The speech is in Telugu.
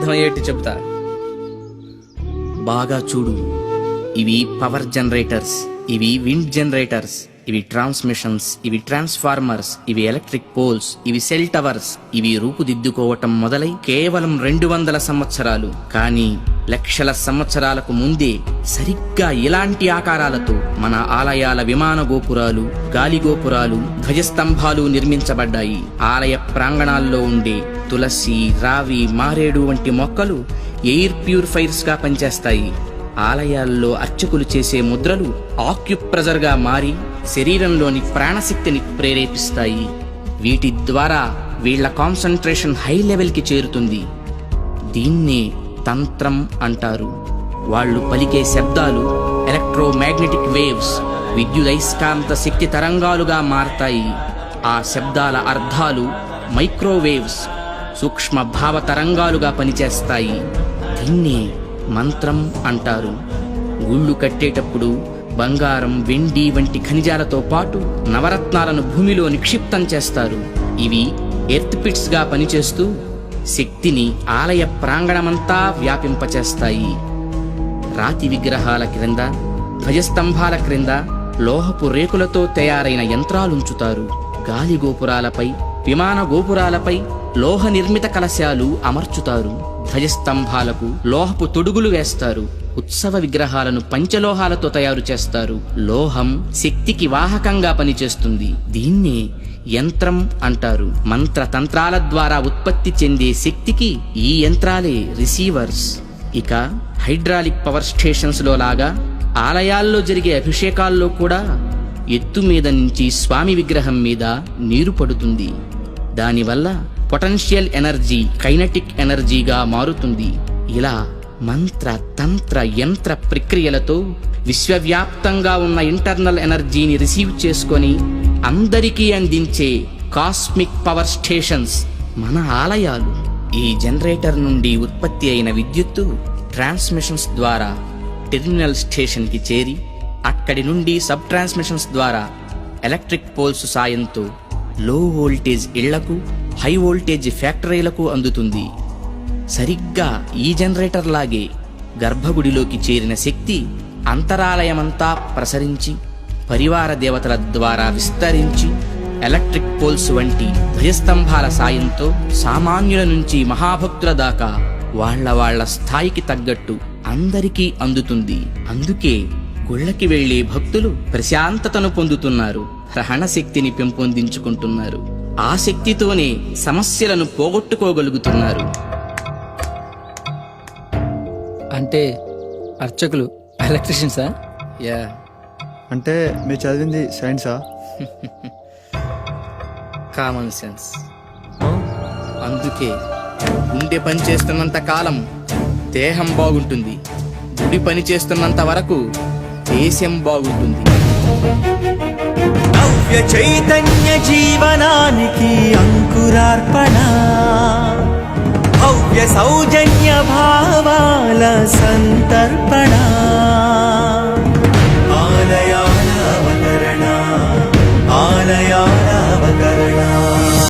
అర్థమయ్యేటి చెప్తా. బాగా చూడు. ఇవి పవర్ జనరేటర్స్, ఇవి విండ్ జనరేటర్స్, ఇవి ట్రాన్స్మిషన్స్, ఇవి ట్రాన్స్ఫార్మర్స్, ఇవి ఎలక్ట్రిక్ పోల్స్, ఇవి సెల్ టవర్స్. ఇవి రూపుదిద్దుకోవటం మొదలై కేవలం 200 సంవత్సరాలు, కానీ లక్షల సంవత్సరాలకు ముందే సరిగ్గా ఇలాంటి ఆకారాలతో మన ఆలయాల విమాన గోపురాలు, గాలి గోపురాలు, ధ్వజస్తంభాలు నిర్మించబడ్డాయి. ఆలయ ప్రాంగణాల్లో ఉండే తులసి, రావి, మారేడు వంటి మొక్కలు ఎయిర్ ప్యూరిఫైర్స్ గా పనిచేస్తాయి. ఆలయాల్లో అర్చకులు చేసే ముద్రలు ఆక్యుప్రెజర్ గా మారి శరీరంలోని ప్రాణశక్తిని ప్రేరేపిస్తాయి. వీటి ద్వారా వీళ్ల కాన్సంట్రేషన్ హై లెవెల్ కి చేరుతుంది. దీన్నే తంత్రం అంటారు. వాళ్ళు పలికే శబ్దాలు ఎలక్ట్రోమాగ్నెటిక్ వేవ్స్, విద్యుదయస్కాంత శక్తి తరంగాలుగా మారతాయి. ఆ శబ్దాల అర్థాలు మైక్రోవేవ్స్, సూక్ష్మ భావ తరంగాలుగా పనిచేస్తాయి. దీన్నే మంత్రం అంటారు. గుళ్ళు కట్టేటప్పుడు బంగారం, వెండి వంటి ఖనిజాలతో పాటు నవరత్నాలను భూమిలో నిక్షిప్తం చేస్తారు. ఇవి ఎర్త్ పిట్స్ గా పనిచేస్తూ శక్తిని ఆలయ ప్రాంగణమంతా వ్యాపింపచేస్తాయి. రాతి విగ్రహాల క్రింద, ధ్వజస్తంభాల క్రింద లోహపు రేకులతో తయారైన యంత్రాలుంచుతారు. గాలి గోపురాలపై, విమాన గోపురాలపై లోహ నిర్మిత కలశాలు అమర్చుతారు. ధ్వజస్తంభాలకు లోహపు తొడుగులు వేస్తారు. ఉత్సవ విగ్రహాలను పంచలోహాలతో తయారు చేస్తారు. లోహం శక్తికి వాహకంగా పనిచేస్తుంది. దీన్నే యంత్రం అంటారు. మంత్ర తంత్రాల ద్వారా ఉత్పత్తి చెందే శక్తికి ఈ యంత్రాలే రిసీవర్స్. ఇక హైడ్రాలిక్ పవర్ స్టేషన్స్ లో లాగా ఆలయాల్లో జరిగే అభిషేకాల్లో కూడా ఎత్తు మీద నుంచి స్వామి విగ్రహం మీద నీరు పడుతుంది. దానివల్ల పొటెన్షియల్ ఎనర్జీ కైనటిక్ ఎనర్జీగా మారుతుంది. ఇలా మంత్ర తంత్ర యంత్ర ప్రక్రియలతో విశ్వవ్యాప్తంగా ఉన్న ఇంటర్నల్ ఎనర్జీని రిసీవ్ చేసుకొని అందరికీ అందించే కాస్మిక్ పవర్ స్టేషన్స్ మన ఆలయాలు. ఈ జనరేటర్ నుండి ఉత్పత్తి అయిన విద్యుత్తు ట్రాన్స్మిషన్స్ ద్వారా టెర్మినల్ స్టేషన్ కి చేరి అక్కడి నుండి సబ్ ట్రాన్స్మిషన్స్ ద్వారా ఎలక్ట్రిక్ పోల్స్ సాయంతో లో వోల్టేజ్ ఇళ్లకు, హై వోల్టేజ్ ఫ్యాక్టరీలకు అందుతుంది. సరిగ్గా ఈ జనరేటర్ లాగే గర్భగుడిలోకి చేరిన శక్తి అంతరాలయమంతా ప్రసరించి పరివార దేవతల ద్వారా విస్తరించి ఎలక్ట్రిక్ పోల్స్ వంటి ధ్వజస్తంభాల సాయంతో సామాన్యుల నుంచి మహాభక్తుల దాకా వాళ్ళ స్థాయికి తగ్గట్టు అందరికీ అందుతుంది. అందుకే గుళ్ళకి వెళ్లే భక్తులు ప్రశాంతతను పొందుతున్నారు, గ్రహణ శక్తిని పెంపొందించుకుంటున్నారు. ఆ శక్తితోనే సమస్యలను పోగొట్టుకోగలుగుతున్నారు. అంటే అర్చకులు ఎలక్ట్రీషియన్సా? యా. అంటే మీరు చదివింది సైన్సా? Common sense. అందుకే గుండె పని చేస్తున్నంత కాలం దేహం బాగుంటుంది, గుడి పని చేస్తున్నంత వరకు దేశం బాగుంటుంది. నవ్య చైతన్య జీవనానికి అంకురార్పణ, భవ్య సౌజన్య భావాల సంతర్పణ.